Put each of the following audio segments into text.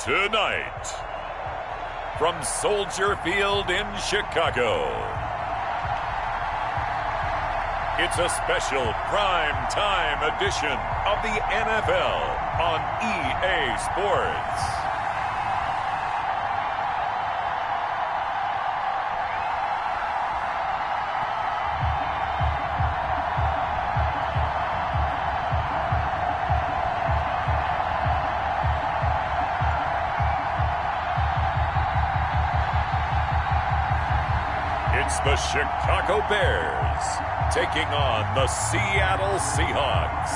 Tonight, from Soldier Field in Chicago, it's a special prime-time edition of the NFL on EA Sports. It's the Chicago Bears taking on the Seattle Seahawks.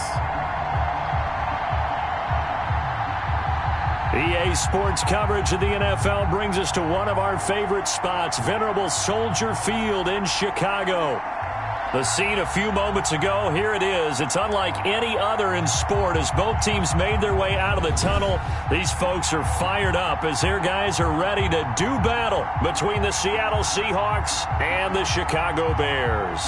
EA Sports coverage of the NFL brings us to one of our favorite spots, venerable Soldier Field in Chicago. The scene a few moments ago, here it is. It's unlike any other in sport as both teams made their way out of the tunnel. These folks are fired up as their guys are ready to do battle between the Seattle Seahawks and the Chicago Bears.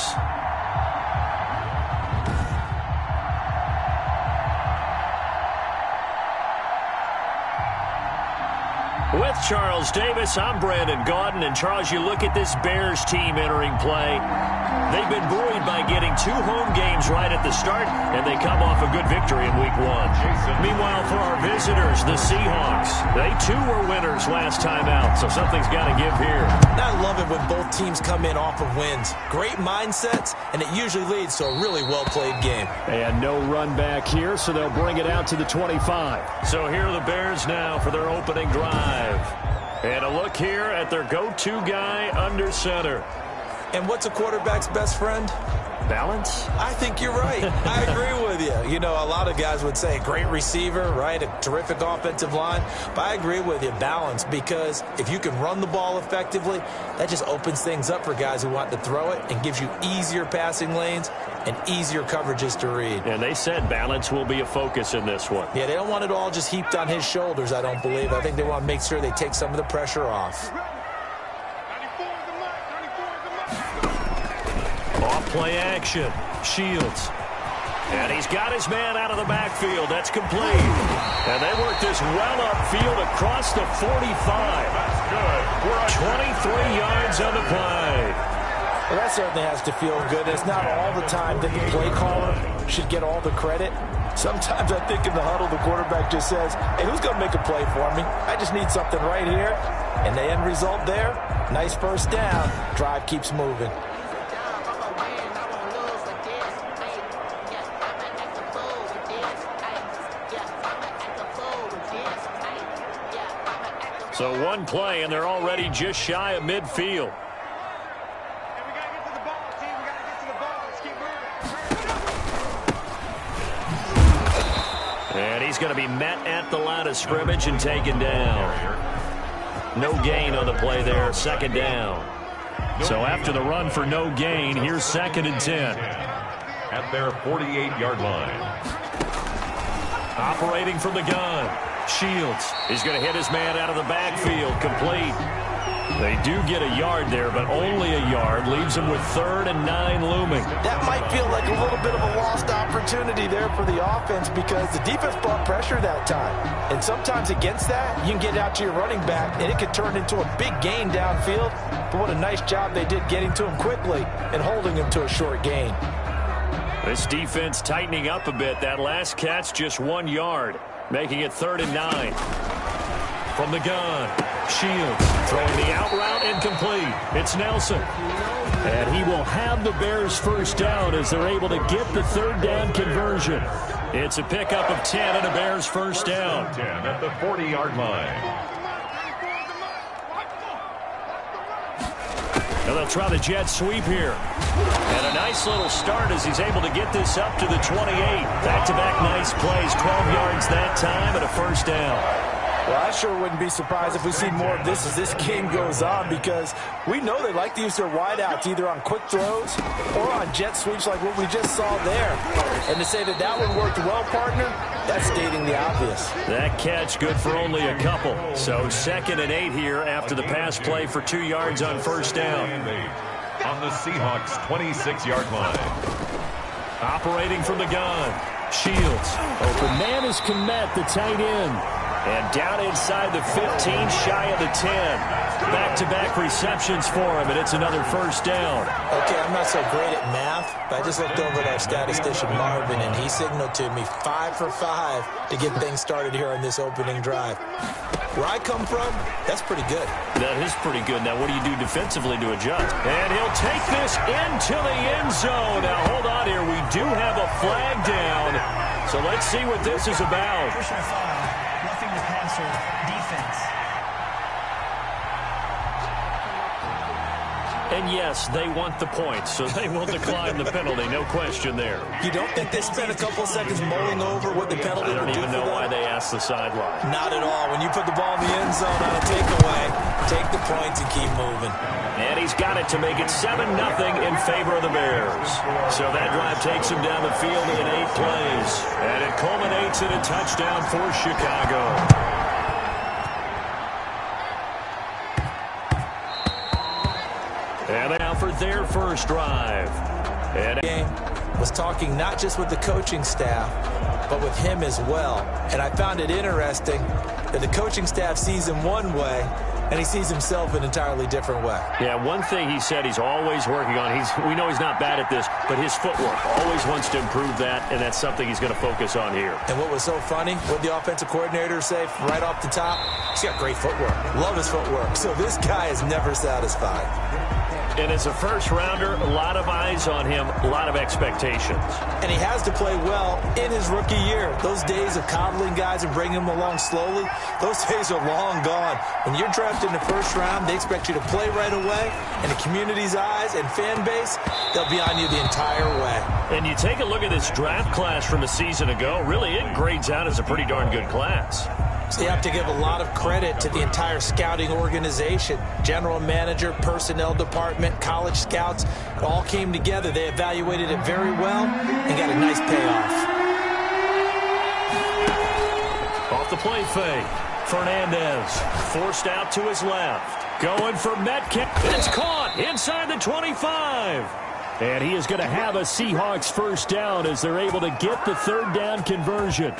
With Charles Davis, I'm Brandon Gaudin. And Charles, you look at this Bears team entering play. They've been buoyed by getting 2 home games right at the start, and they come off a good victory in Week 1. Meanwhile, for our visitors, the Seahawks, they too were winners last time out, so something's got to give here. I love it when both teams come in off of wins. Great mindsets, and it usually leads to a really well-played game. And no run back here, so they'll bring it out to the 25. So here are the Bears now for their opening drive. And a look here at their go-to guy under center. And what's a quarterback's best friend? Balance? I think you're right. I agree with you. You know, a lot of guys would say great receiver, right? A terrific offensive line. But I agree with you, balance, because if you can run the ball effectively, that just opens things up for guys who want to throw it and gives you easier passing lanes and easier coverages to read. And they said balance will be a focus in this one. Yeah, they don't want it all just heaped on his shoulders, I don't believe. I think they want to make sure they take some of the pressure off. Off-play action. Shields. And he's got his man out of the backfield. That's complete. And they work this well upfield across the 45. That's good. 23 yards on the play. Well, that certainly has to feel good. It's not all the time that the play caller should get all the credit. Sometimes I think in the huddle, the quarterback just says, hey, who's going to make a play for me? I just need something right here. And the end result there, nice first down. Drive keeps moving. So one play, and they're already just shy of midfield. And he's going to be met at the line of scrimmage and taken down. No gain on the play there, second down. So after the run for no gain, here's 2nd and 10. At their 48-yard line. Operating from the gun. Shields. He's going to hit his man out of the backfield. Complete. They do get a yard there, but only a yard. Leaves them with 3rd and 9 looming. That might feel like a little bit of a lost opportunity there for the offense because the defense brought pressure that time. And sometimes against that, you can get out to your running back, and it could turn into a big gain downfield. But what a nice job they did getting to him quickly and holding him to a short gain. This defense tightening up a bit. That last catch just 1 yard, making it 3rd and 9. From the gun, Shields throwing the out route incomplete. It's Nelson. And he will have the Bears first down as they're able to get the 3rd down conversion. It's a pickup of 10 and a Bears first down. 10 at the 40-yard line. Now they'll try the jet sweep here. And a nice little start as he's able to get this up to the 28. Back-to-back nice plays, 12 yards that time and a first down. Well, I sure wouldn't be surprised if we see more of this as this game goes on because we know they like to use their wideouts either on quick throws or on jet sweeps like what we just saw there. And to say that that one worked well, partner, that's stating the obvious. That catch good for only a couple. So 2nd and 8 here after the pass play for 2 yards on first down. On the Seahawks' 26-yard line. Operating from the gun. Shields. Open man is Kmet, the tight end. And down inside the 15, shy of the 10. Back-to-back receptions for him, and it's another first down. Okay, I'm not so great at math, but I just looked over at our statistician, Marvin, and he signaled to me 5 for 5 to get things started here on this opening drive. Where I come from, that's pretty good. That is pretty good. Now, what do you do defensively to adjust? And he'll take this into the end zone. Now, hold on here. We do have a flag down, so let's see what this is about. Personal foul, roughing the passer, defense. And yes, they want the points, so they will decline the penalty, no question there. You don't think they spent a couple seconds mulling over what the penalty I don't would do even know why they asked the sideline. Not at all. When you put the ball in the end zone on a takeaway, take the points and keep moving. And he's got it to make it 7-0 in favor of the Bears. So that drive takes him down the field in 8 plays. And it culminates in a touchdown for Chicago. And now for their first drive. And Game was talking not just with the coaching staff, but with him as well. And I found it interesting that the coaching staff sees him one way, and he sees himself an entirely different way. yeah, one thing he said he's always working on, we know he's not bad at this, but his footwork, always wants to improve that, and that's something he's going to focus on here. And what was so funny, what the offensive coordinator say right off the top, he's got great footwork. Love his footwork. So this guy is never satisfied. And as a first-rounder, a lot of eyes on him, a lot of expectations. And he has to play well in his rookie year. Those days of coddling guys and bringing them along slowly, those days are long gone. When you're drafted in the first round, they expect you to play right away. And the community's eyes and fan base, they'll be on you the entire way. And you take a look at this draft class from a season ago, really it grades out as a pretty darn good class. So you have to give a lot of credit to the entire scouting organization. General manager, personnel department, college scouts, it all came together. They evaluated it very well and got a nice payoff. Off the play fake, Fernandez forced out to his left. Going for Metcalf. It's caught inside the 25. And he is going to have a Seahawks first down as they're able to get the third down conversion.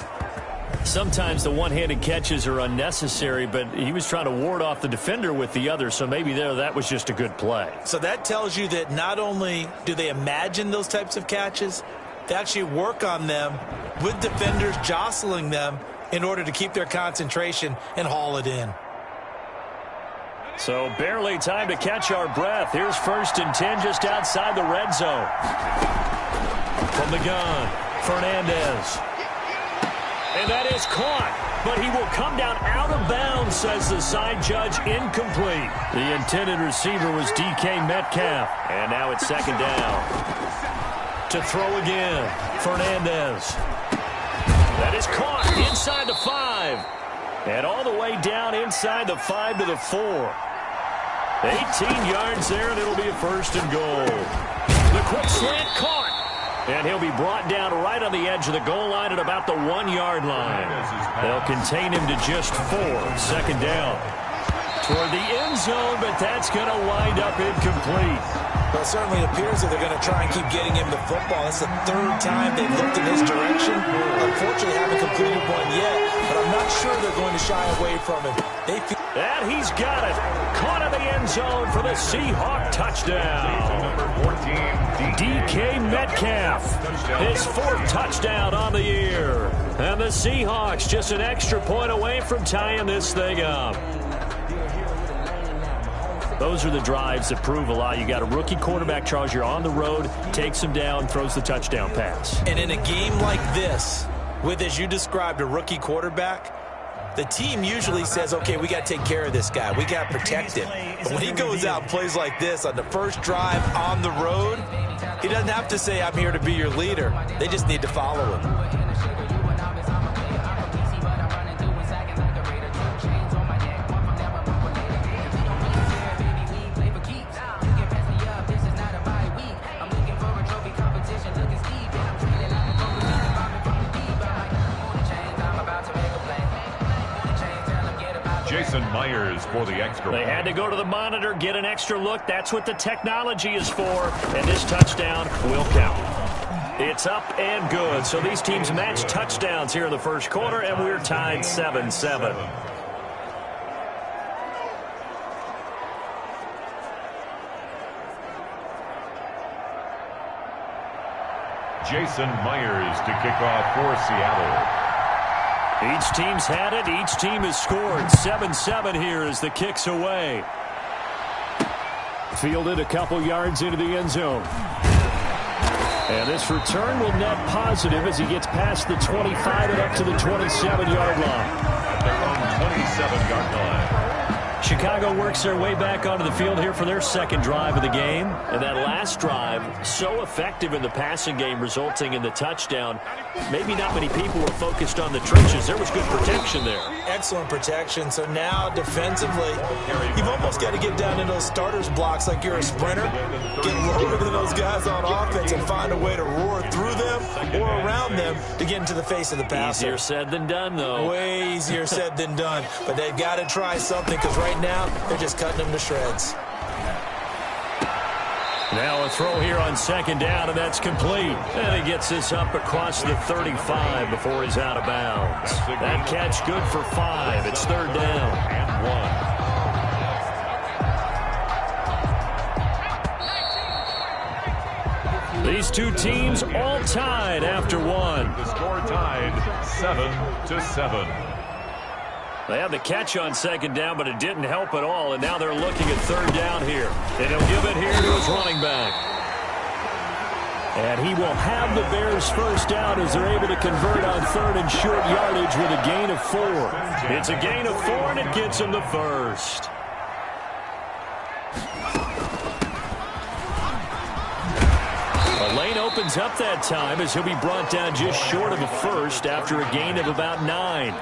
Sometimes the one-handed catches are unnecessary, but he was trying to ward off the defender with the other, so maybe that was just a good play. So that tells you that not only do they imagine those types of catches, they actually work on them with defenders jostling them in order to keep their concentration and haul it in. So barely time to catch our breath. Here's 1st and 10 just outside the red zone. From the gun, Fernandez. And that is caught, but he will come down out of bounds, says the side judge, incomplete. The intended receiver was DK Metcalf, and now it's 2nd down. To throw again, Fernandez. That is caught inside the 5, and all the way down inside the 5 to the 4. 18 yards there, and it'll be a 1st and goal. The quick slant caught. And he'll be brought down right on the edge of the goal line at about the 1-yard line. They'll contain him to just 4. 2nd down. Toward the end zone, but that's going to wind up incomplete. Well, it certainly appears that they're going to try and keep getting him the football. That's the 3rd time they've looked in his direction. Unfortunately, haven't completed one yet, but I'm not sure they're going to shy away from him. And he's got it. Caught in the end zone for the Seahawk touchdown. DK Metcalf, his 4th touchdown on the year. And the Seahawks just an extra point away from tying this thing up. Those are the drives that prove a lot. You got a rookie quarterback, Charles, you're on the road, takes him down, throws the touchdown pass. And in a game like this, with, as you described, a rookie quarterback, the team usually says, okay, we got to take care of this guy. We got to protect him. But when he goes out and plays like this on the first drive on the road, he doesn't have to say, I'm here to be your leader. They just need to follow him. Jason Myers for the extra They point. had to go to the monitor, get an extra look. That's what the technology is for, and this touchdown will count. It's up and good. So these teams match touchdowns here in the first quarter, and we're tied 7-7. Jason Myers to kick off for Seattle. Each team's had it. Each team has scored. 7-7 here as the kick's away. Fielded a couple yards into the end zone. And this return will net positive as he gets past the 25 and up to the 27-yard line. Their own 27-yard line. Chicago works their way back onto the field here for their second drive of the game. And that last drive, so effective in the passing game, resulting in the touchdown. Maybe not many people were focused on the trenches. There was good protection there. Excellent protection. So now defensively, you've almost got to get down in those starters blocks like you're a sprinter. Get lower than those guys on offense and find a way to roar through them or around them to get into the face of the passer. Easier said than done, though. Way easier said than done. But they've got to try something because right now they're just cutting them to shreds. Now a throw here on second down, and that's complete. And he gets this up across the 35 before he's out of bounds. That catch good for 5. It's third down. And 1. These two teams all tied after 1. The score tied 7-7. They had the catch on second down, but it didn't help at all, and now they're looking at third down here. And he'll give it here to his running back. And he will have the Bears first down as they're able to convert on third and short yardage with a gain of 4. It's a gain of 4, and it gets him the first. A lane opens up that time as he'll be brought down just short of a first after a gain of about 9.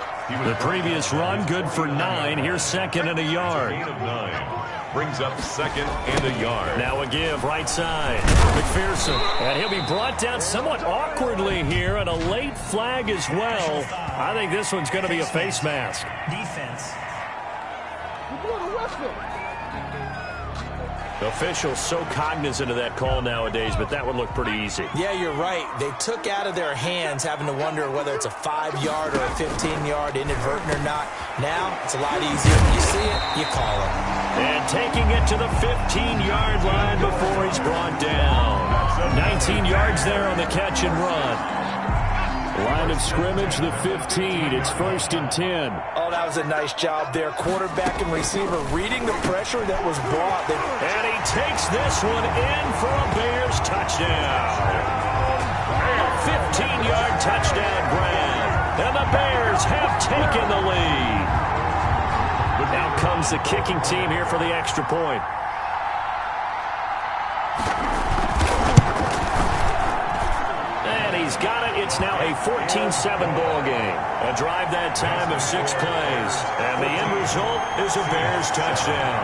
The previous run good for 9. Here's second and a yard. Gain of 9. Brings up second and a yard. Now a give right side. McPherson. And he'll be brought down somewhat awkwardly here, and a late flag as well. I think this one's going to be a face mask. Defense. The officials so cognizant of that call nowadays, but that would look pretty easy. Yeah, you're right. They took out of their hands having to wonder whether it's a 5-yard or a 15-yard, inadvertent or not. Now, it's a lot easier. You see it, you call it. And taking it to the 15-yard line before he's brought down. 19 yards there on the catch and run. Line of scrimmage, the 15. It's first and 10. Oh, that was a nice job there. Quarterback and receiver reading the pressure that was brought. And he takes this one in for a Bears touchdown. A 15-yard touchdown grab. And the Bears have taken the lead. But now comes the kicking team here for the extra point. He's got it. It's now a 14-7 ball game. A drive that time of 6 plays. And the end result is a Bears touchdown.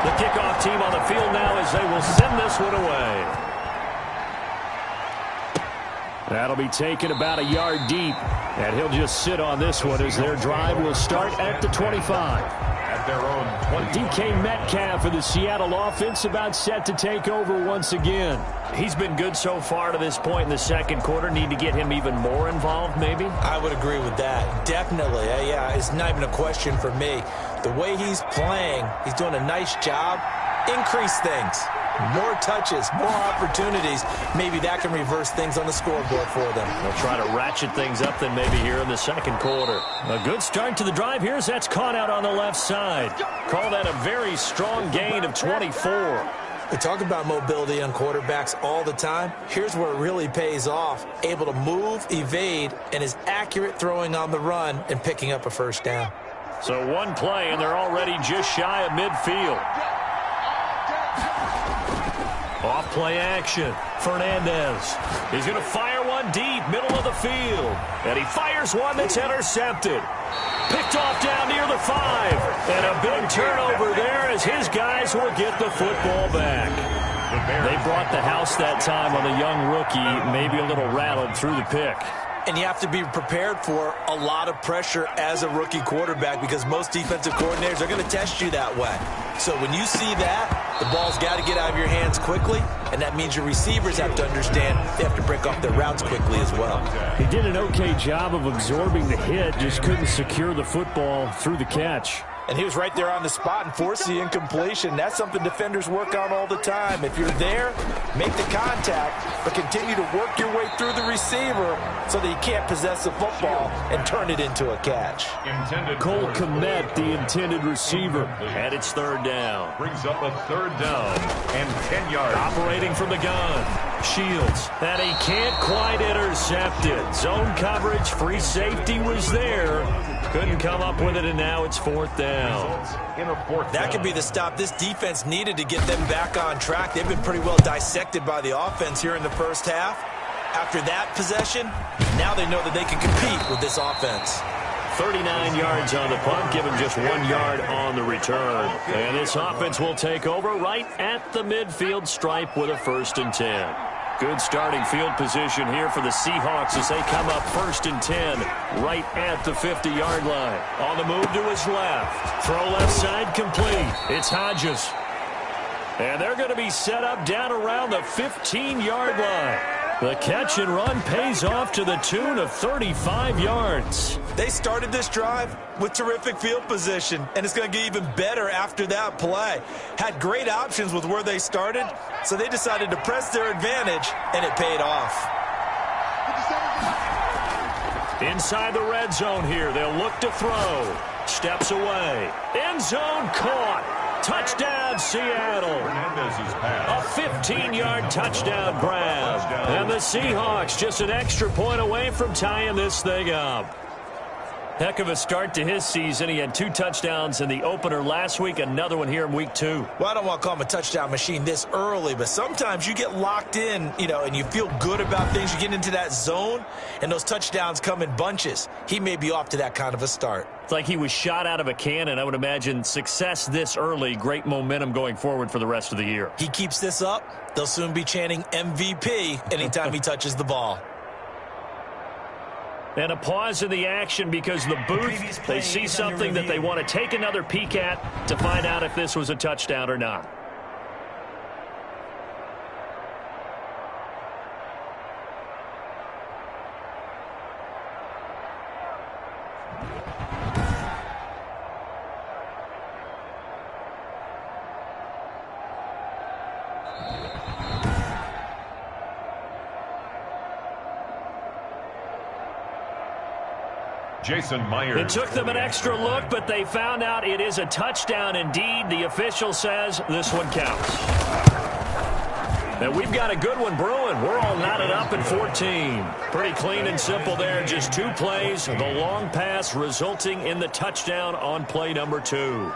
The kickoff team on the field now as they will send this one away. That'll be taken about a yard deep. And he'll just sit on this one as their drive will start at the 25. At their own 20. DK Metcalf of the Seattle offense about set to take over once again. He's been good so far to this point in the second quarter. Need to get him even more involved, maybe? I would agree with that. Definitely. Yeah, it's not even a question for me. The way he's playing, he's doing a nice job. Increase things. More touches, more opportunities. Maybe that can reverse things on the scoreboard for them. They'll try to ratchet things up then maybe here in the second quarter. A good start to the drive here as that's caught out on the left side. Call that a very strong gain of 24. We talk about mobility on quarterbacks all the time. Here's where it really pays off. Able to move, evade, and is accurate throwing on the run and picking up a first down. So one play and they're already just shy of midfield. Off play action. Fernandez. He's going to fire one deep, middle of the field. And he fires one that's intercepted. Picked off down near the 5. And a big turnover there as his guys will get the football back. They brought the house that time on the young rookie, maybe a little rattled through the pick. And you have to be prepared for a lot of pressure as a rookie quarterback because most defensive coordinators are going to test you that way. So when you see that, the ball's got to get out of your hands quickly, and that means your receivers have to understand they have to break off their routes quickly as well. He did an okay job of absorbing the hit, just couldn't secure the football through the catch. And he was right there on the spot and forced the incompletion. That's something defenders work on all the time. If you're there, make the contact, but continue to work your way through the receiver so that he can't possess the football and turn it into a catch. Cole Kmet, the intended receiver, and it's third down. Brings up a third down and 10 yards. Operating from the gun. Shields, and he can't quite intercept it. Zone coverage, free safety was there. Couldn't come up with it, and now it's fourth down. That could be the stop this defense needed to get them back on track. They've been pretty well dissected by the offense here in the first half. After that possession, now they know that they can compete with this offense. 39 yards on the punt, given just 1 yard on the return. And this offense will take over right at the midfield stripe with a 1st and 10. Good starting field position here for the Seahawks as they come up 1st and 10 right at the 50-yard line. On the move to his left. Throw left side complete. It's Hodges. And they're going to be set up down around the 15-yard line. The catch and run pays off to the tune of 35 yards. They started this drive with terrific field position, and it's going to get even better after that play. Had great options with where they started, so they decided to press their advantage, and it paid off. Inside the red zone here, they'll look to throw. Steps away. End zone caught. Touchdown, Seattle. A 15-yard touchdown grab. And the Seahawks just an extra point away from tying this thing up. Heck of a start to his season. He had 2 touchdowns in the opener last week, another one here in week 2. Well, I don't want to call him a touchdown machine this early, but sometimes you get locked in, and you feel good about things. You get into that zone, and those touchdowns come in bunches. He may be off to that kind of a start. It's like he was shot out of a cannon. I would imagine success this early, great momentum going forward for the rest of the year. He keeps this up, they'll soon be chanting MVP anytime he touches the ball. And a pause in the action because the booth, they see something that they want to take another peek at to find out if this was a touchdown or not. Jason Myers. It took them an extra look, but they found out it is a touchdown indeed. The official says this one counts. And we've got a good one brewing. We're all knotted up at 14. Pretty clean and simple there. Just 2 plays. The long pass resulting in the touchdown on play number 2.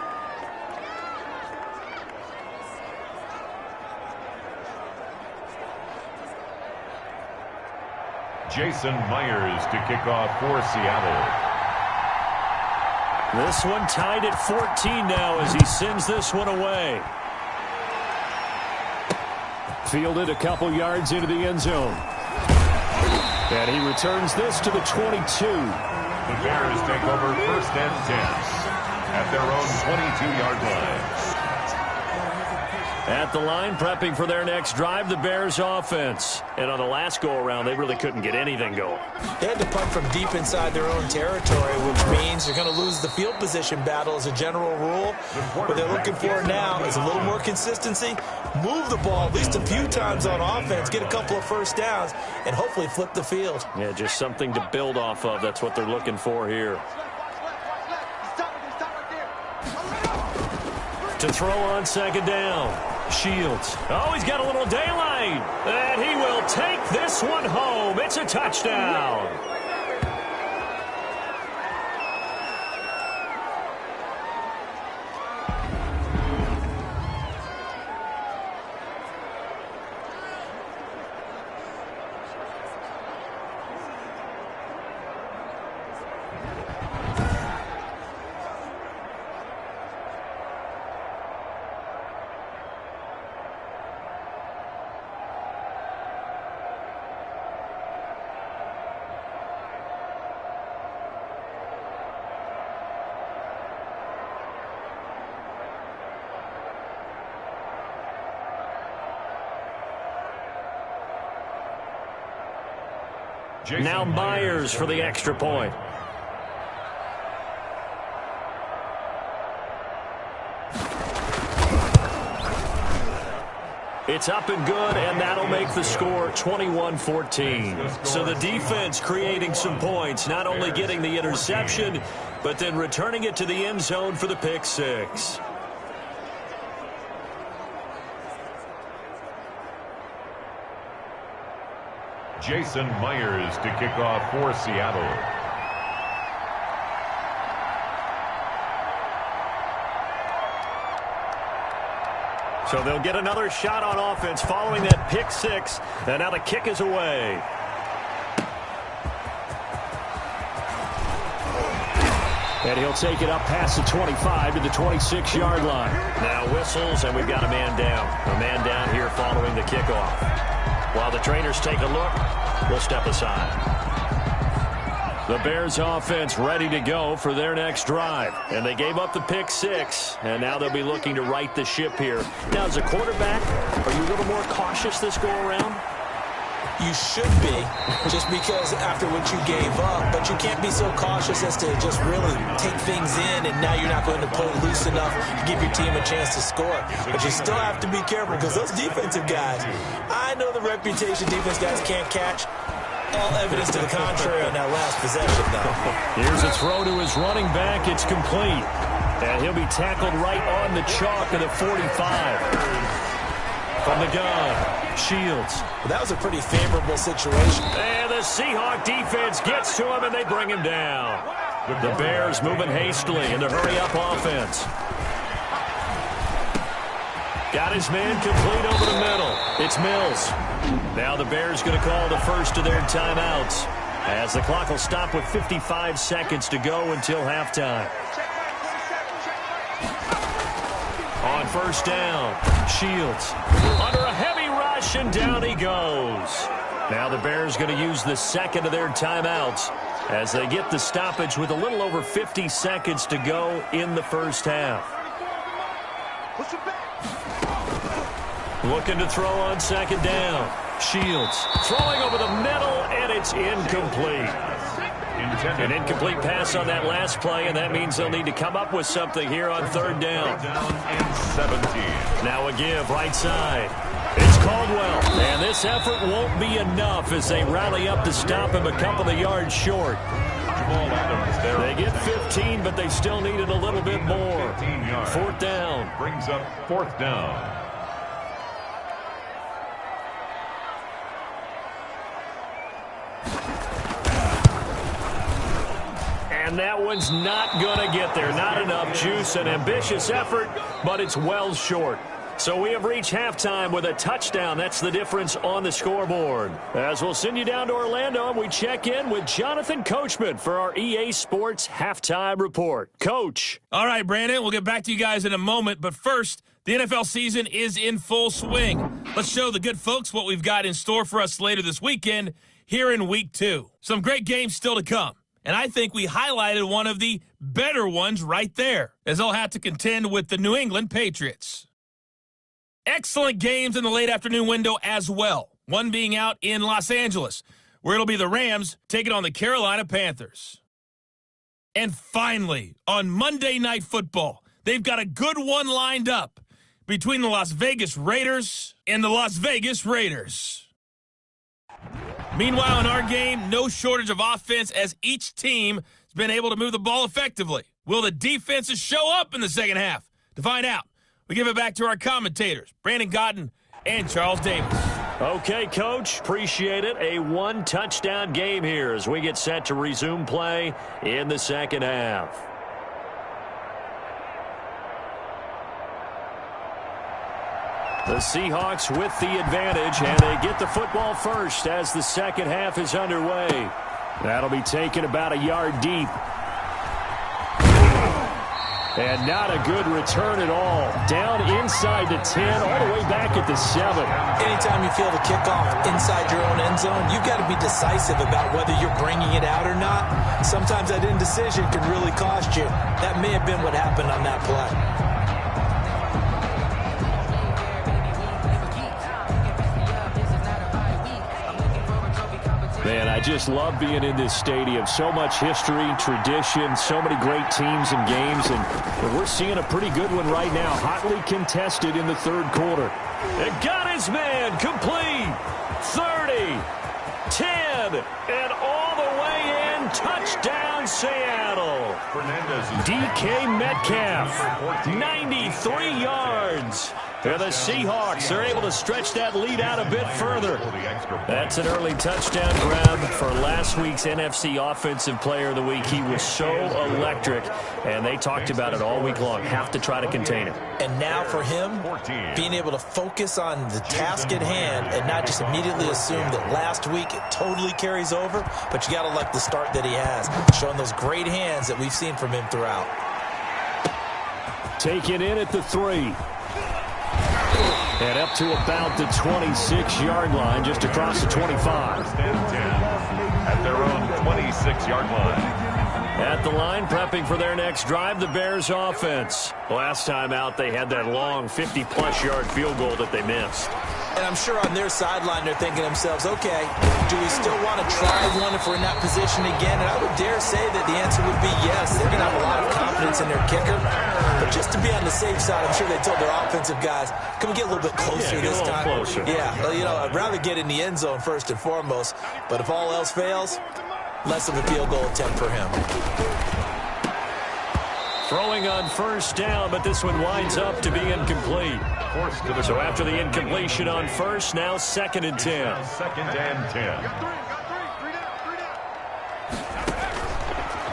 Jason Myers to kick off for Seattle. This one tied at 14 now as he sends this one away. Fielded a couple yards into the end zone. And he returns this to the 22. The Bears take over 1st and 10 at their own 22-yard line. At the line, prepping for their next drive, the Bears offense. And on the last go-around, they really couldn't get anything going. They had to punt from deep inside their own territory, which means they're going to lose the field position battle as a general rule. What they're looking for now is a little more consistency, move the ball at least a few times on offense, get a couple of first downs, and hopefully flip the field. Yeah, just something to build off of. That's what they're looking for here. To throw on 2nd down. Shields. Oh, he's got a little daylight. And he will take this one home. It's a touchdown. Now Myers for the extra point. It's up and good, and that'll make the score 21-14. So the defense creating some points, not only getting the interception, but then returning it to the end zone for the pick six. Jason Myers to kick off for Seattle. So they'll get another shot on offense following that pick six, and now the kick is away. And he'll take it up past the 25 to the 26-yard line. Now whistles, and we've got a man down. A man down here following the kickoff. While the trainers take a look, we'll step aside. The Bears offense ready to go for their next drive. And they gave up the pick six, and now they'll be looking to right the ship here. Now, as a quarterback, are you a little more cautious this go-around? You should be, just because after what you gave up, but you can't be so cautious as to just really take things in, and now you're not going to play loose enough to give your team a chance to score. But you still have to be careful, because those defensive guys, I know the reputation defense guys can't catch. All evidence to the contrary on that last possession, though. Here's a throw to his running back. It's complete. And he'll be tackled right on the chalk of the 45. From the gun, Shields. Well, that was a pretty favorable situation. And the Seahawks defense gets to him, and they bring him down. The Bears moving hastily in the hurry-up offense. Got his man complete over the middle. It's Mills. Now the Bears going to call the first of their timeouts, as the clock will stop with 55 seconds to go until halftime. On first down, Shields under a heavy rush, and down he goes. Now the Bears going to use the second of their timeouts as they get the stoppage with a little over 50 seconds to go in the first half. Looking to throw on second down. Shields throwing over the middle, and it's incomplete. An incomplete pass on that last play, and that means they'll need to come up with something here on third down. And 17. Now a give right side. It's Caldwell, and this effort won't be enough as they rally up to stop him a couple of yards short. They get 15, but they still needed a little bit more. Fourth down. Brings up fourth down. And that one's not going to get there. Not enough juice. An ambitious effort, but it's well short. So we have reached halftime with a touchdown. That's the difference on the scoreboard. As we'll send you down to Orlando, and we check in with Jonathan Coachman for our EA Sports Halftime Report. Coach. All right, Brandon, we'll get back to you guys in a moment. But first, the NFL season is in full swing. Let's show the good folks what we've got in store for us later this weekend here in Week 2. Some great games still to come. And I think we highlighted one of the better ones right there, as they'll have to contend with the New England Patriots. Excellent games in the late afternoon window as well, one being out in Los Angeles, where it'll be the Rams taking on the Carolina Panthers. And finally, on Monday Night Football, they've got a good one lined up between the Las Vegas Raiders and the Las Vegas Raiders. Meanwhile, in our game, no shortage of offense as each team has been able to move the ball effectively. Will the defenses show up in the second half? To find out, we give it back to our commentators, Brandon Godden and Charles Davis. Okay, Coach, appreciate it. A one-touchdown game here as we get set to resume play in the second half. The Seahawks with the advantage, and they get the football first as the second half is underway. That'll be taken about a yard deep. And not a good return at all. Down inside the 10, all the way back at the 7. Anytime you feel the kickoff inside your own end zone, you've got to be decisive about whether you're bringing it out or not. Sometimes that indecision can really cost you. That may have been what happened on that play. Man, I just love being in this stadium. So much history, tradition, so many great teams and games, and we're seeing a pretty good one right now. Hotly contested in the third quarter. And got his man complete. 30, 10, and all the way in. Touchdown, Seattle. DK Metcalf, 93 yards. And the Seahawks are able to stretch that lead out a bit further. That's an early touchdown grab for last week's NFC Offensive Player of the Week. He was so electric, and they talked about it all week long. Have to try to contain him. And now for him, being able to focus on the task at hand and not just immediately assume that last week it totally carries over, but you got to like the start that he has, showing those great hands that we've seen from him throughout. Taken in at the 3. And up to about the 26-yard line, just across the 25. At their own 26-yard line. At the line, prepping for their next drive, the Bears offense. Last time out, they had that long 50-plus yard field goal that they missed. And I'm sure on their sideline they're thinking to themselves, okay, do we still want to try one if we're in that position again? And I would dare say that the answer would be yes. They're going to have a lot of confidence in their kicker. But just to be on the safe side, I'm sure they told their offensive guys, can we get a little bit closer this time? Closer. Yeah, well, you know, I'd rather get in the end zone first and foremost. But if all else fails, less of a field goal attempt for him. Throwing on first down, but this one winds up to be incomplete. So after the incompletion on first, now 2nd and 10. 2nd and 10.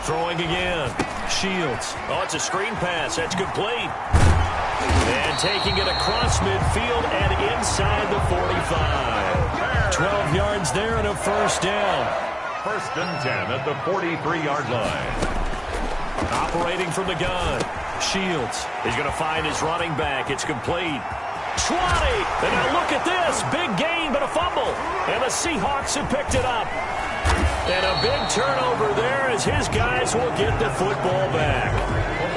Throwing again. Shields. Oh, it's a screen pass. That's complete. And taking it across midfield and inside the 45. 12 yards there and a first down. 1st and 10 at the 43-yard line. Operating from the gun. Shields. He's going to find his running back. It's complete. 20. And now look at this. Big gain, but a fumble. And the Seahawks have picked it up. And a big turnover there as his guys will get the football back.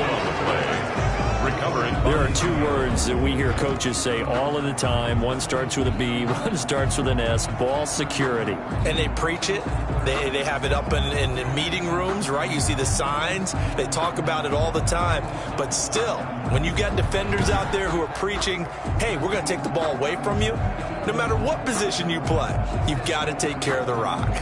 On the play. Recovering. There are 2 words that we hear coaches say all of the time. One starts with a B, one starts with an S. Ball security. And they preach it. They have it up in meeting rooms, right? You see the signs. They talk about it all the time. But still, when you got defenders out there who are preaching, hey, we're going to take the ball away from you, no matter what position you play, you've got to take care of the rock.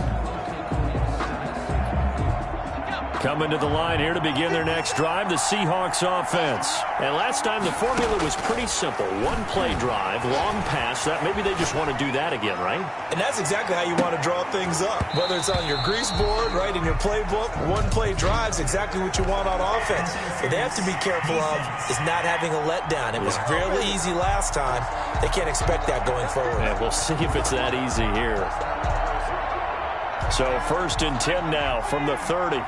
Coming to the line here to begin their next drive, the Seahawks offense. And last time the formula was pretty simple. 1-play drive, long pass. That maybe they just want to do that again, right? And that's exactly how you want to draw things up. Whether it's on your grease board, right, in your playbook, 1-play drive's exactly what you want on offense. What they have to be careful of is not having a letdown. It was real easy last time. They can't expect that going forward. And we'll see if it's that easy here. So 1st and 10 now from the 30.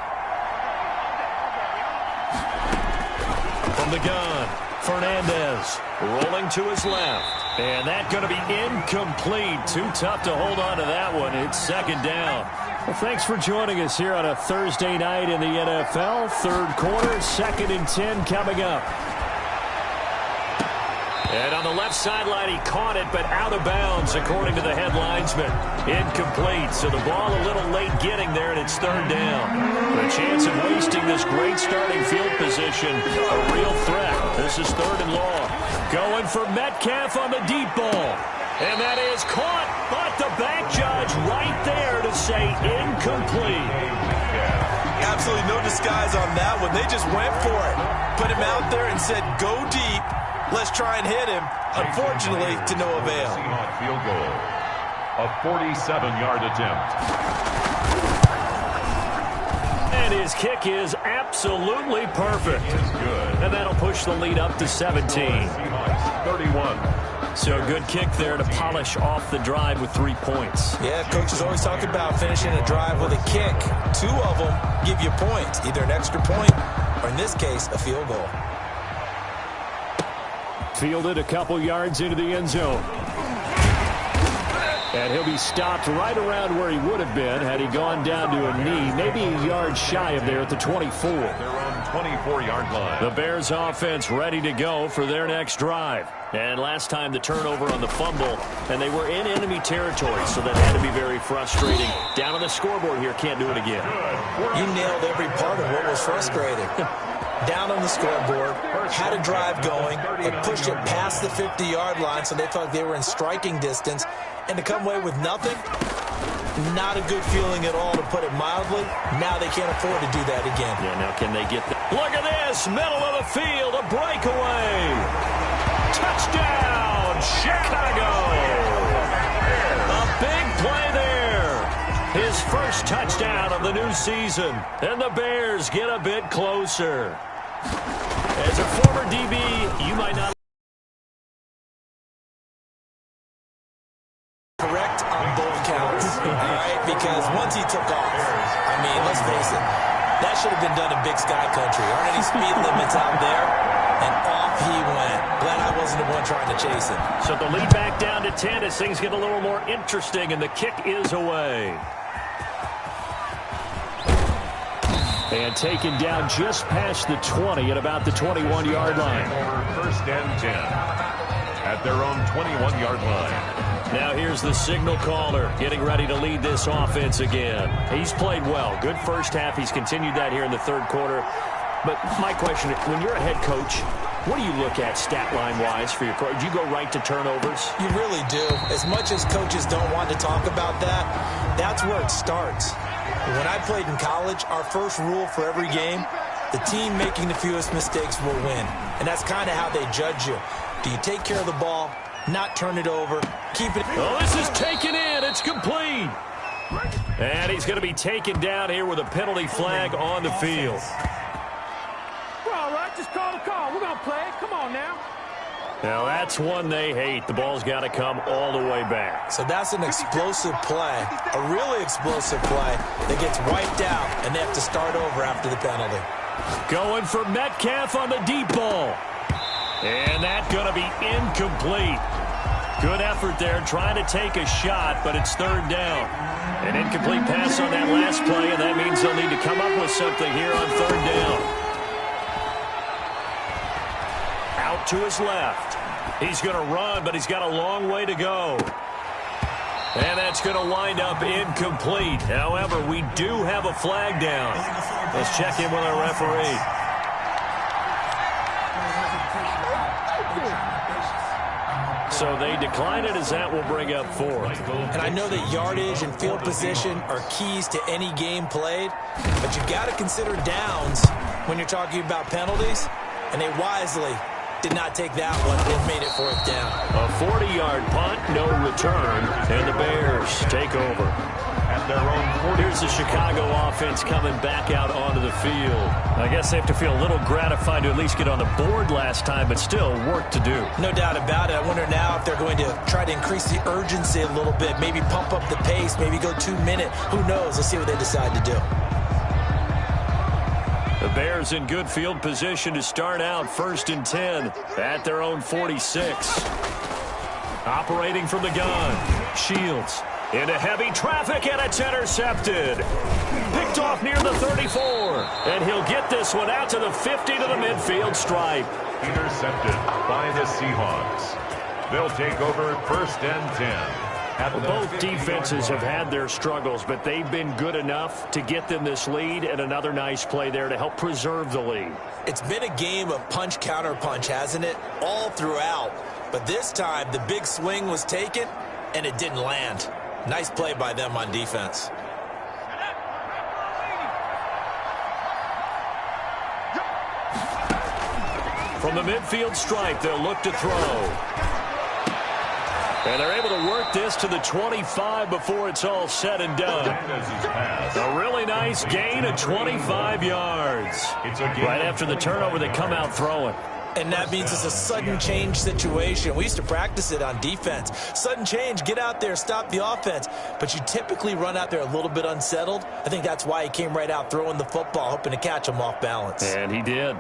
From the gun, Fernandez rolling to his left. And that's going to be incomplete. Too tough to hold on to that one. It's 2nd down. Well, thanks for joining us here on a Thursday night in the NFL. Third quarter, 2nd and 10 coming up. And on the left sideline, he caught it, but out of bounds, according to the head linesman. Incomplete, so the ball a little late getting there, and it's 3rd down. The chance of wasting this great starting field position, a real threat. This is 3rd and long. Going for Metcalf on the deep ball. And that is caught, but the back judge right there to say incomplete. Absolutely no disguise on that one. They just went for it. Put him out there and said, go deep. Let's try and hit him. Unfortunately, to no avail. Seahawks field goal. A 47-yard attempt. And his kick is absolutely perfect. It's good. And that'll push the lead up to 17. Seahawks 31. So a good kick there to polish off the drive with 3 points. Yeah, coaches always talk about finishing a drive with a kick. 2 of them give you points, either an extra point or, in this case, a field goal. Fielded a couple yards into the end zone. And he'll be stopped right around where he would have been had he gone down to a knee, maybe a yard shy of there at the 24. Their own 24-yard line. The Bears offense ready to go for their next drive. And last time the turnover on the fumble, and they were in enemy territory, so that had to be very frustrating. Down on the scoreboard here, can't do it again. You nailed every part of what was frustrating. Down on the scoreboard, had a drive going, and pushed it past the 50-yard line, so they felt like they were in striking distance. And to come away with nothing, not a good feeling at all, to put it mildly. Now they can't afford to do that again. Yeah, now can they get that? Look at this, middle of the field, a breakaway. Touchdown, Chicago. A big play there. His first touchdown of the new season. And the Bears get a bit closer. As a former DB, you might not... Correct on both counts, all right? Because once he took off, I mean, let's face it, that should have been done in Big Sky Country. Aren't any speed limits out there? And off he went. Glad I wasn't the one trying to chase him. So the lead back down to 10 as things get a little more interesting, and the kick is away. And taken down just past the 20 at about the 21-yard line. First and 10 at their own 21-yard line. Now here's the signal caller getting ready to lead this offense again. He's played well. Good first half. He's continued that here in the third quarter. But my question, when you're a head coach, what do you look at stat line-wise for your coach? Do you go right to turnovers? You really do. As much as coaches don't want to talk about that, that's where it starts. When I played in college, our first rule for every game, the team making the fewest mistakes will win. And that's kind of how they judge you. Do you take care of the ball, not turn it over, keep it... Oh, this is taken in. It's complete. And he's going to be taken down here with a penalty flag on the field. We're all right. Just call the call. We're going to play. Come on now. Now, that's one they hate. The ball's got to come all the way back. So that's an explosive play, a really explosive play that gets wiped out, and they have to start over after the penalty. Going for Metcalf on the deep ball. And that's going to be incomplete. Good effort there, trying to take a shot, but it's third down. An incomplete pass on that last play, and that means they'll need to come up with something here on third down. Out to his left. He's going to run, but he's got a long way to go. And that's going to wind up incomplete. However, we do have a flag down. Let's check in with our referee. So they decline it, as that will bring up fourth. And I know that yardage and field position are keys to any game played, but you got to consider downs when you're talking about penalties, and they wisely did not take that one and made it fourth down. A 40-yard punt, no return, and the Bears take over. At their own 40. Here's the Chicago offense coming back out onto the field. I guess they have to feel a little gratified to at least get on the board last time, but still work to do. No doubt about it. I wonder now if they're going to try to increase the urgency a little bit, maybe pump up the pace, maybe go 2 minute. Who knows? Let's see what they decide to do. The Bears in good field position to start out first and 10 at their own 46. Operating from the gun, Shields into heavy traffic, and it's intercepted. Picked off near the 34, and he'll get this one out to the 50 to the midfield stripe. Intercepted by the Seahawks. They'll take over first and 10. Both defenses have had their struggles, but they've been good enough to get them this lead, and another nice play there to help preserve the lead. It's been a game of punch, counter punch, hasn't it? All throughout. But this time, the big swing was taken, and it didn't land. Nice play by them on defense. From the midfield stripe, they'll look to throw. And they're able to work this to the 25 before it's all said and done. A really nice gain of 25 yards. Right after the turnover, they come out throwing. And that means it's a sudden change situation. We used to practice it on defense. Sudden change, get out there, stop the offense. But you typically run out there a little bit unsettled. I think that's why he came right out throwing the football, hoping to catch him off balance. And he did.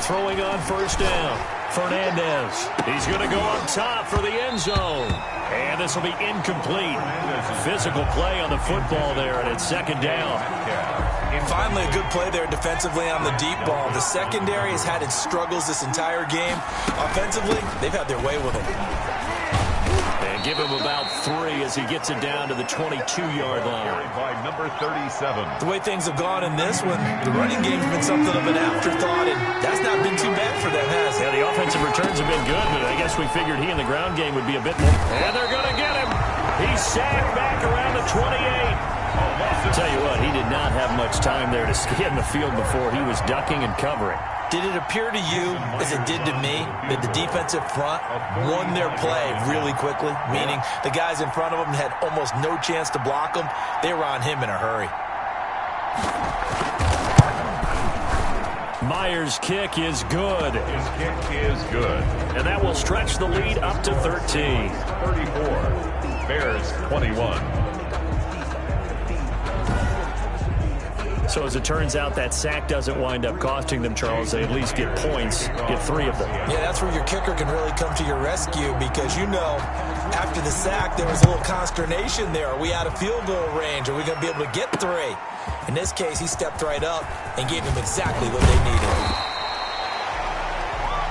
Throwing on first down. Fernandez. He's going to go up top for the end zone. And this will be incomplete. Physical play on the football there, and it's second down. Finally, a good play there defensively on the deep ball. The secondary has had its struggles this entire game. Offensively, they've had their way with him. And give him about 3 as he gets it down to the 22-yard line. By number 37. The way things have gone in this one, the running game's been something of an afterthought, and that's not been too bad for them, has it? Yeah, the offensive returns have been good, but I guess we figured he in the ground game would be a bit more. And they're going to get him. He's sacked back around the 28. I'll tell you what, he did not have much time there to get in the field before he was ducking and covering. Did it appear to you, as it did to me, that the defensive front won their play really quickly? Meaning the guys in front of them had almost no chance to block him. They were on him in a hurry. Myers' kick is good. His kick is good. And that will stretch the lead up to 13. 34. Bears 21. So as it turns out, that sack doesn't wind up costing them, Charles. They at least get points, get 3 of them. Yeah, that's where your kicker can really come to your rescue because, you know, after the sack, there was a little consternation there. Are we out of field goal range? Are we going to be able to get 3? In this case, he stepped right up and gave them exactly what they needed.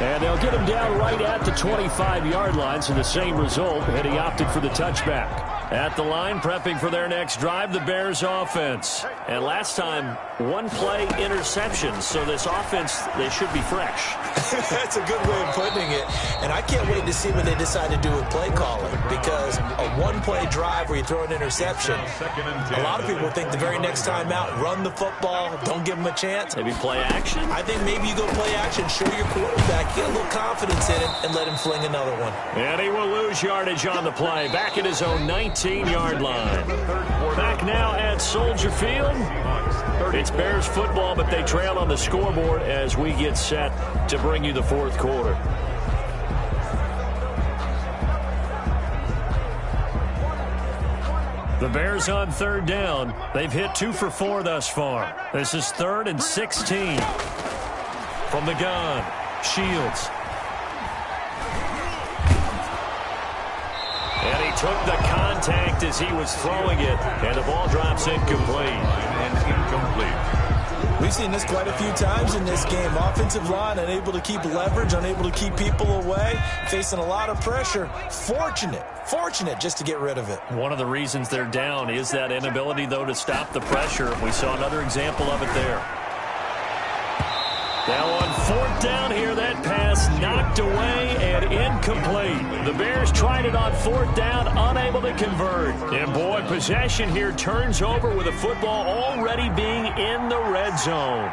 And they'll get him down right at the 25-yard line, so the same result, and he opted for the touchback. At the line, prepping for their next drive, the Bears offense. And last time, 1-play interception, so this offense, they should be fresh. That's a good way of putting it. And I can't wait to see what they decide to do with play calling, because a 1-play drive where you throw an interception, a lot of people think the very next time out, run the football, don't give them a chance. Maybe play action? I think maybe you go play action, show your quarterback, get a little confidence in him, and let him fling another one. And he will lose yardage on the play, back at his own 19-yard line. Back now at Soldier Field. It's Bears football, but they trail on the scoreboard as we get set to bring you the fourth quarter. The Bears on third down. They've hit 2 for 4 thus far. This is 3rd and 16. From the gun, Shields. And he took the contact as he was throwing it, and the ball drops incomplete. And incomplete. We've seen this quite a few times in this game. Offensive line unable to keep leverage, unable to keep people away, facing a lot of pressure. Fortunate just to get rid of it. One of the reasons they're down is that inability, though, to stop the pressure. We saw another example of it there. Now on 4th down here, that pass knocked away and incomplete. The Bears tried it on 4th down, unable to convert. And boy, possession here turns over with the football already being in the red zone.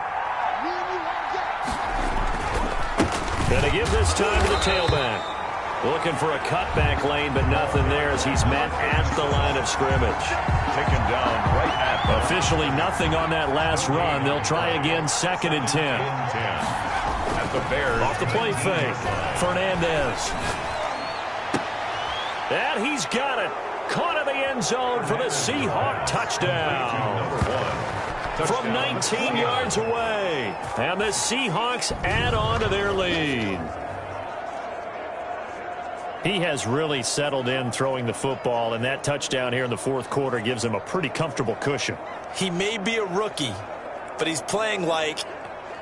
Gonna give this time to the tailback. Looking for a cutback lane, but nothing there as he's met at the line of scrimmage. Taken down right at the Officially nothing on that last run. They'll try again, 2nd and 10. At the Bears. Off the play fake, Fernandez. And he's got it. Caught in the end zone for the Seahawks touchdown. From 19 yards away. And the Seahawks add on to their lead. He has really settled in throwing the football, and that touchdown here in the fourth quarter gives him a pretty comfortable cushion. He may be a rookie, but he's playing like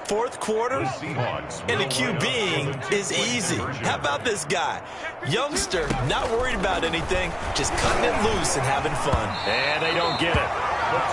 fourth quarter, and the QBing is easy. How about this guy? Youngster, not worried about anything, just cutting it loose and having fun. And they don't get it.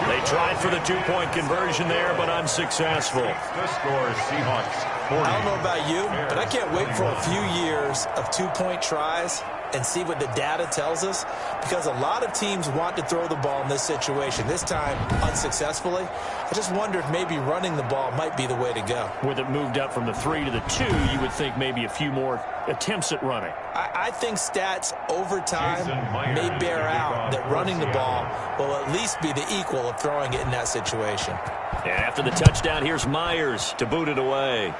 They tried for the 2-point conversion there, but unsuccessful. The score is Seahawks 40. I don't know about you, but I can't wait for a few years of 2-point tries and see what the data tells us, because a lot of teams want to throw the ball in this situation. This time, unsuccessfully. I just wonder if maybe running the ball might be the way to go. With it moved up from the 3 to the 2, you would think maybe a few more attempts at running. I think stats over time may bear out that running the ball will at least be the equal of throwing it in that situation. And after the touchdown, here's Myers to boot it away.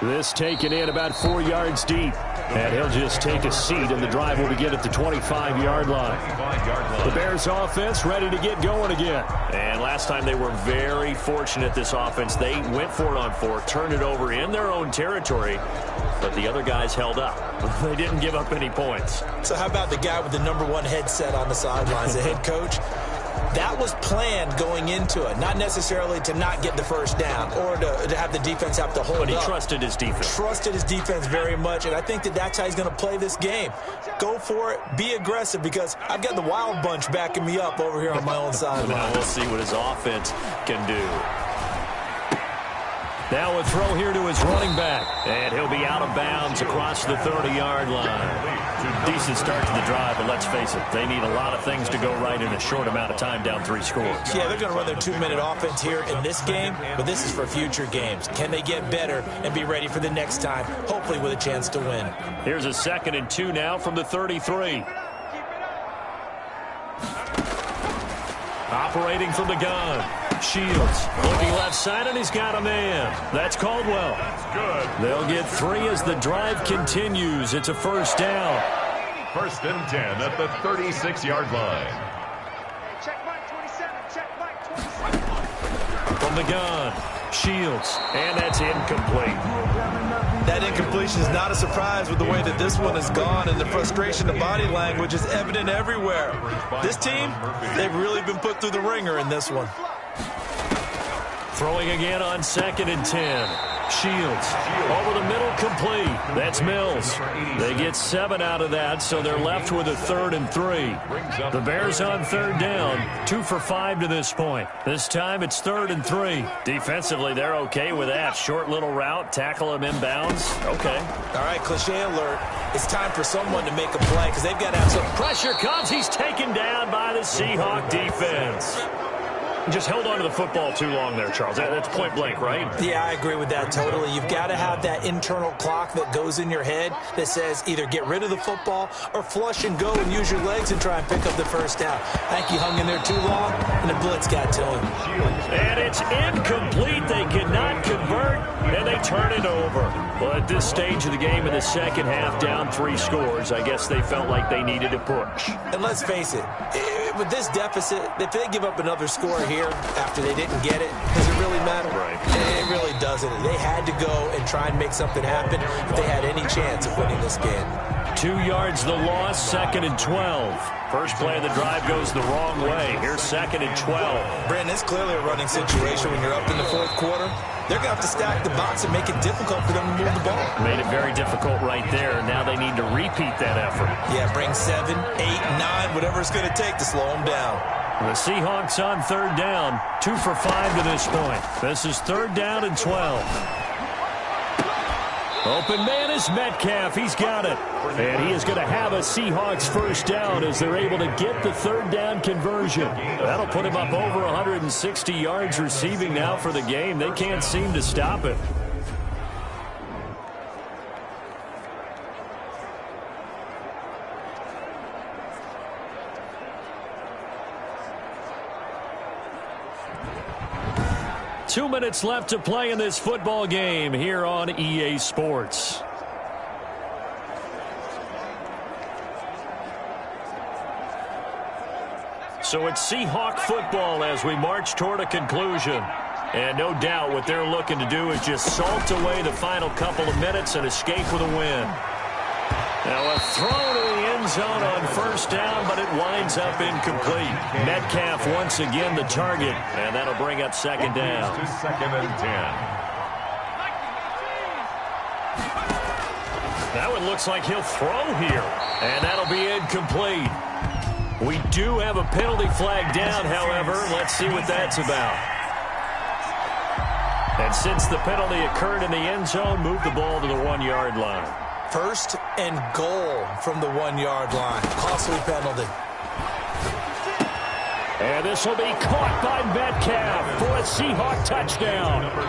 This taken in about 4 yards deep. And he'll just take a seat, and the drive will begin at the 25-yard line. The Bears offense ready to get going again. And last time they were very fortunate, this offense. They went for it on 4, turned it over in their own territory, but the other guys held up. They didn't give up any points. So how about the guy with the #1 headset on the sidelines, the head coach? That was planned going into it, not necessarily to not get the first down or to have the defense have to hold up. But he trusted his defense. Trusted his defense very much, and I think that's how he's going to play this game. Go for it. Be aggressive, because I've got the wild bunch backing me up over here on my own sideline. Now we'll see what his offense can do. Now a throw here to his running back, and he'll be out of bounds across the 30-yard line. Decent start to the drive, but let's face it, they need a lot of things to go right in a short amount of time, down 3 scores. Yeah, they're going to run their 2-minute offense here in this game, but this is for future games. Can they get better and be ready for the next time, hopefully with a chance to win? Here's a 2nd and 2 now from the 33. Operating from the gun. Shields looking left side, and he's got a man. That's Caldwell. That's good. They'll get 3 as the drive continues. It's a first down. 1st and 10 at the 36-yard line. Check Mike 27. Check Mike 27. From the gun. Shields. And that's incomplete. That incompletion is not a surprise with the way that this one has gone, and the frustration, the body language is evident everywhere. This team, they've really been put through the ringer in this one. Throwing again on 2nd and 10. Shields over the middle, complete. That's Mills. They get 7 out of that, so they're left with a 3rd and 3. The Bears on 3rd down, 2 for 5 to this point. This time it's 3rd and 3. Defensively, they're okay with that. Short little route, tackle him inbounds. Okay. All right, cliche alert. It's time for someone to make a play, because they've got to have some Pressure comes. He's taken down by the Seahawk defense. Just held on to the football too long there, Charles. That's point blank, right? Yeah, I agree with that totally. You've got to have that internal clock that goes in your head that says either get rid of the football or flush and go and use your legs and try and pick up the first down. I think he hung in there too long, and the blitz got to him. And it's incomplete. They cannot convert, and they turn it over. Well, at this stage of the game in the second half, down 3 scores, I guess they felt like they needed a push. And let's face it, with this deficit, if they give up another score here after they didn't get it, does it really matter? Right. It really doesn't. They had to go and try and make something happen if they had any chance of winning this game. 2 yards the loss, 2nd and 12. First play of the drive goes the wrong way. Here's 2nd and 12. Brandon, it's clearly a running situation when you're up in the 4th quarter. They're going to have to stack the box and make it difficult for them to move the ball. Made it very difficult right there. Now they need to repeat that effort. Yeah, bring 7, 8, 9, whatever it's going to take to slow them down. The Seahawks on 3rd down, 2 for 5 to this point. This is 3rd down and 12. Open man is Metcalf. He's got it. And he is going to have a Seahawks first down as they're able to get the 3rd down conversion. That'll put him up over 160 yards receiving now for the game. They can't seem to stop it. Two minutes left to play in this football game here on EA Sports. So it's Seahawk football as we march toward a conclusion. And no doubt what they're looking to do is just salt away the final couple of minutes and escape with a win. Now a throw to the end zone on 1st down, but it winds up incomplete. Metcalf once again the target, and that'll bring up 2nd down. To 2nd and 10. That one looks like he'll throw here, and that'll be incomplete. We do have a penalty flag down, however. Let's see what that's about. And since the penalty occurred in the end zone, move the ball to the 1-yard line. 1st and goal from the 1-yard line. Costly penalty. And this will be caught by Metcalf for a Seahawk touchdown. Number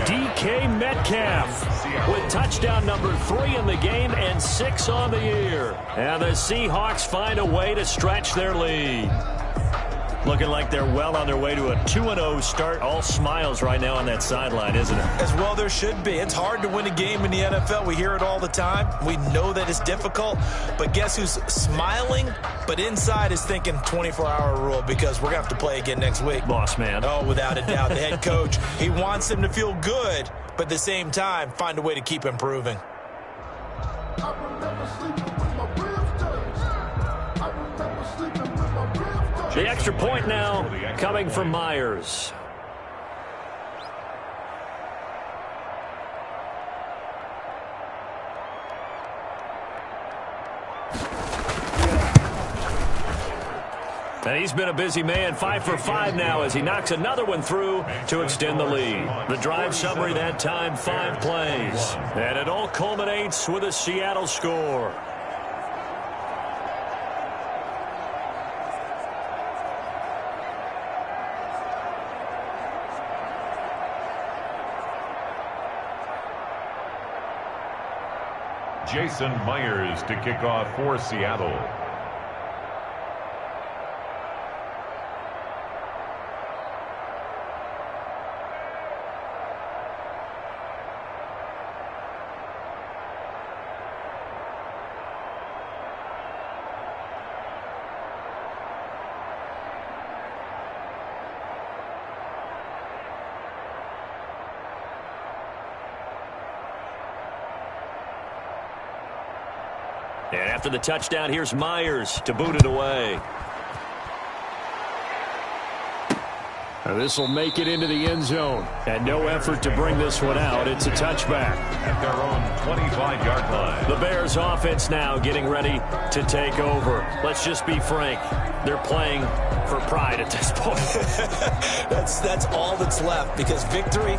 14, DK Metcalf with touchdown number 3 in the game and 6 on the year. And the Seahawks find a way to stretch their lead. Looking like they're well on their way to a 2-0 start. All smiles right now on that sideline, isn't it? As well there should be. It's hard to win a game in the NFL. We hear it all the time. We know that it's difficult. But guess who's smiling? But inside is thinking 24-hour rule because we're going to have to play again next week. Boss man. Oh, without a doubt. The head coach, he wants them to feel good, but at the same time, find a way to keep improving. The extra point now coming from Myers. And he's been a busy man, 5 for 5 now as he knocks another one through to extend the lead. The drive summary that time, 5 plays. And it all culminates with a Seattle score. Jason Myers to kick off for Seattle. And after the touchdown, here's Myers to boot it away. This will make it into the end zone. And no effort to bring this one out. It's a touchback. At their own 25-yard line. The Bears offense now getting ready to take over. Let's just be frank. They're playing for pride at this point. That's all that's left because victory,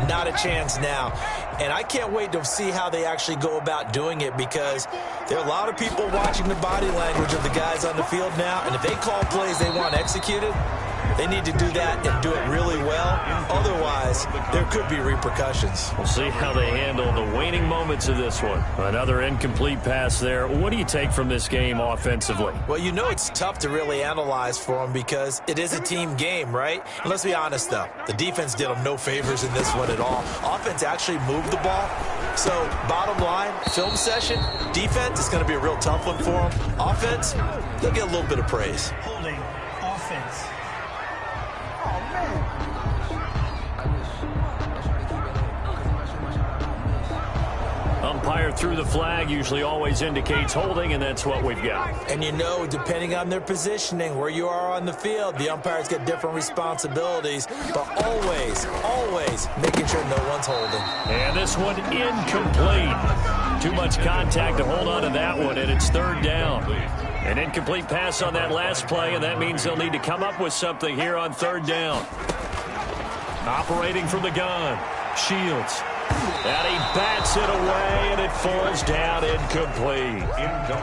not a chance now. And I can't wait to see how they actually go about doing it because there are a lot of people watching the body language of the guys on the field now. And if they call plays they want executed, they need to do that and do it really well. Otherwise, there could be repercussions. We'll see how they handle the waning moments of this one. Another incomplete pass there. What do you take from this game offensively? Well, you know it's tough to really analyze for them because it is a team game, right? And let's be honest, though. The defense did them no favors in this one at all. Offense actually moved the ball. So, bottom line, film session, defense is going to be a real tough one for them. Offense, they'll get a little bit of praise. Holding offense. Umpire threw the flag, usually always indicates holding, and that's what we've got. And you know, depending on their positioning, where you are on the field, the umpires get different responsibilities, but always making sure no one's holding. And this one incomplete. Too much contact to hold on to that one, and it's third down. An incomplete pass on that last play, and that means they'll need to come up with something here on third down. Operating from the gun, Shields. And he bats it away, and it falls down incomplete.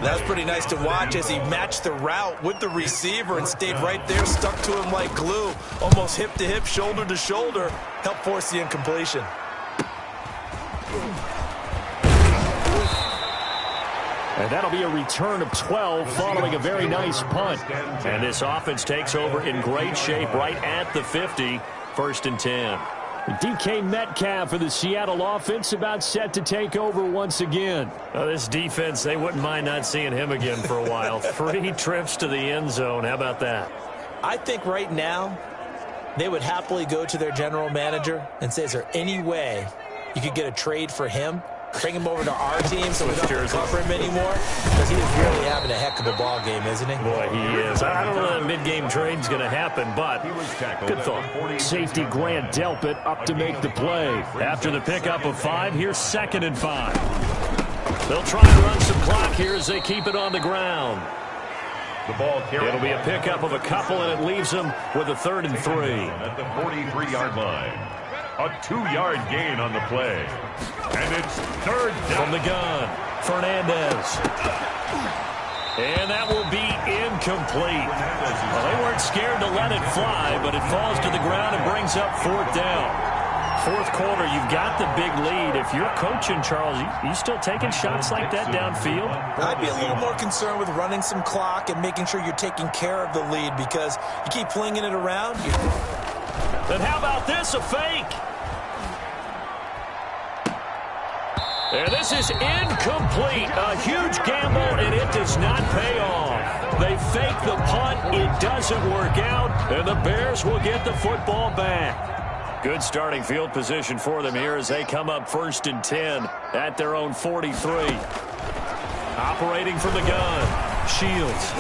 That's pretty nice to watch as he matched the route with the receiver and stayed right there, stuck to him like glue, almost hip to hip, shoulder to shoulder, helped force the incompletion. And that'll be a return of 12 following a very nice punt. And this offense takes over in great shape right at the 50, 1st and 10. DK Metcalf for the Seattle offense about set to take over once again. This defense, they wouldn't mind not seeing him again for a while. 3 trips to the end zone. How about that? I think right now they would happily go to their general manager and say, is there any way you could get a trade for him? Bring him over to our team so we don't have to cover him anymore? Because he is really having a heck of a ball game, isn't he? Boy, he is. I don't know that a mid-game trade's going to happen, but good thought. Safety Grant Delpit up to make the play. After the pickup of 5, here's 2nd and 5. They'll try and run some clock here as they keep it on the ground. The ball carried. It'll be a pickup of a couple, and it leaves them with a 3rd and 3. At the 43-yard line. A 2-yard gain on the play. And it's third down. From the gun, Fernandez. And that will be incomplete. Well, they weren't scared to let it fly, but it falls to the ground and brings up 4th down. Fourth quarter, you've got the big lead. If you're coaching, Charles, you still taking shots like that downfield? I'd be a little more concerned with running some clock and making sure you're taking care of the lead, because you keep flinging it around. Then how about this, a fake? And this is incomplete. A huge gamble, and it does not pay off. They fake the punt. It doesn't work out, and the Bears will get the football back. Good starting field position for them here as they come up 1st and 10 at their own 43. Operating from the gun, Shields.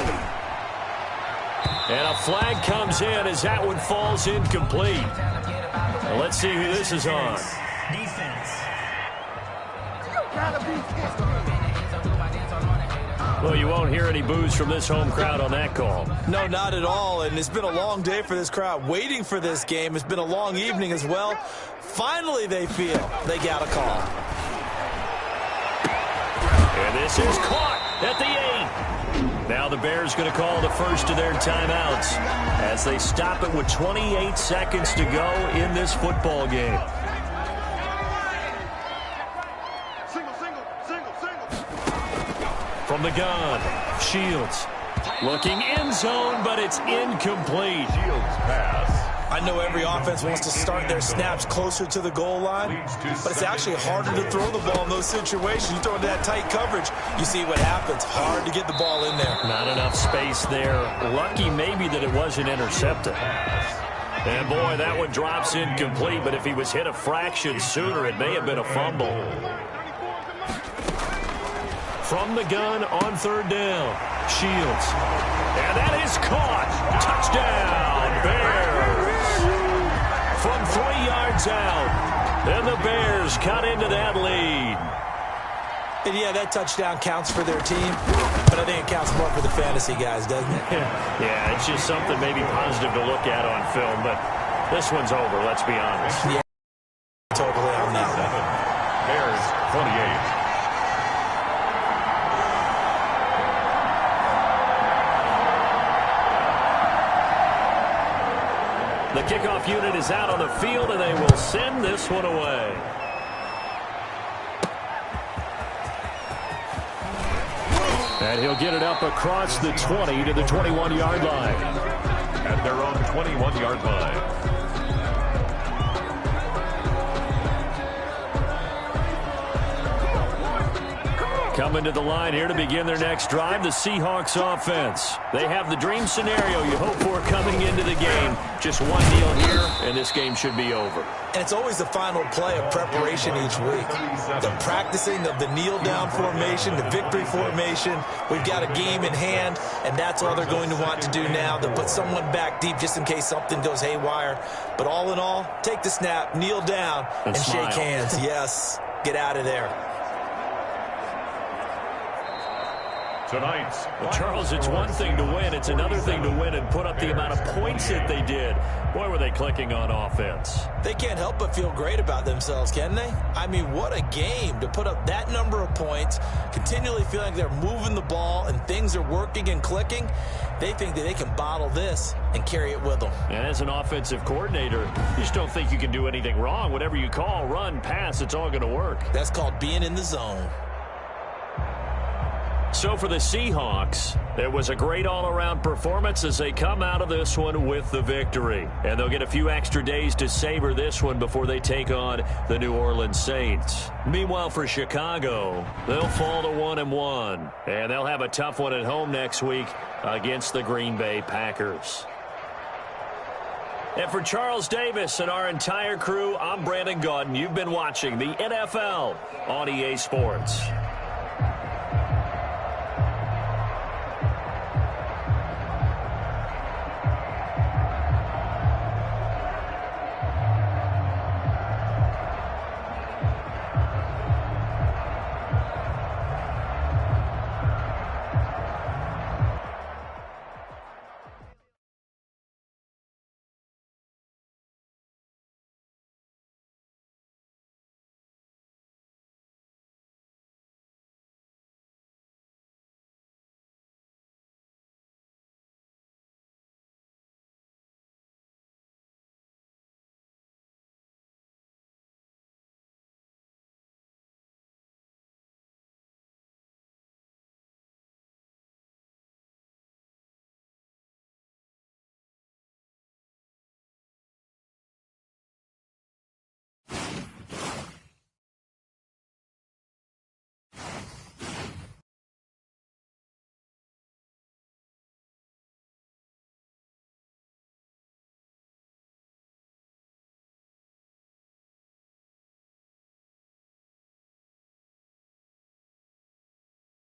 And a flag comes in as that one falls incomplete. Now let's see who this is on. Defense. Well, you won't hear any boos from this home crowd on that call. No, not at all, and it's been a long day for this crowd waiting for this game. It's been a long evening as well. Finally, they feel they got a call. And this is caught at the 8. Now the Bears going to call the first of their timeouts as they stop it with 28 seconds to go in this football game. From the gun, Shields looking end zone, but it's incomplete. Shields pass. I know every offense wants to start their snaps closer to the goal line, but it's actually harder to throw the ball in those situations. You throw into that tight coverage, you see what happens. Hard to get the ball in there. Not enough space there. Lucky maybe that it wasn't intercepted. And boy, that one drops incomplete, but if he was hit a fraction sooner, it may have been a fumble. From the gun on 3rd down, Shields. And that is caught. Touchdown, Bears. From 3 yards out. And the Bears cut into that lead. And yeah, that touchdown counts for their team, but I think it counts more for the fantasy guys, doesn't it? Yeah, it's just something maybe positive to look at on film, but this one's over, let's be honest. Yeah, totally on that one. Bears 28. The kickoff unit is out on the field, and they will send this one away. And he'll get it up across the 20 to the 21-yard line. At their own 21-yard line. Coming to the line here to begin their next drive, the Seahawks offense. They have the dream scenario you hope for coming into the game. Just one kneel here, and this game should be over. And it's always the final play of preparation each week. The practicing of the kneel-down formation, the victory formation. We've got a game in hand, and that's all they're going to want to do now. They'll put someone back deep just in case something goes haywire. But all in all, take the snap, kneel down, and shake hands. Yes, get out of there. Tonight's Well, Charles, it's one thing to win. It's another thing to win and put up the amount of points that they did. Boy, were they clicking on offense. They can't help but feel great about themselves, can they? I mean, what a game to put up that number of points, continually feeling like they're moving the ball and things are working and clicking. They think that they can bottle this and carry it with them. And as an offensive coordinator, you just don't think you can do anything wrong. Whatever you call, run, pass, it's all going to work. That's called being in the zone. So for the Seahawks, it was a great all-around performance as they come out of this one with the victory. And they'll get a few extra days to savor this one before they take on the New Orleans Saints. Meanwhile, for Chicago, they'll fall to 1-1. And they'll have a tough one at home next week against the Green Bay Packers. And for Charles Davis and our entire crew, I'm Brandon Gaudin. You've been watching the NFL on EA Sports.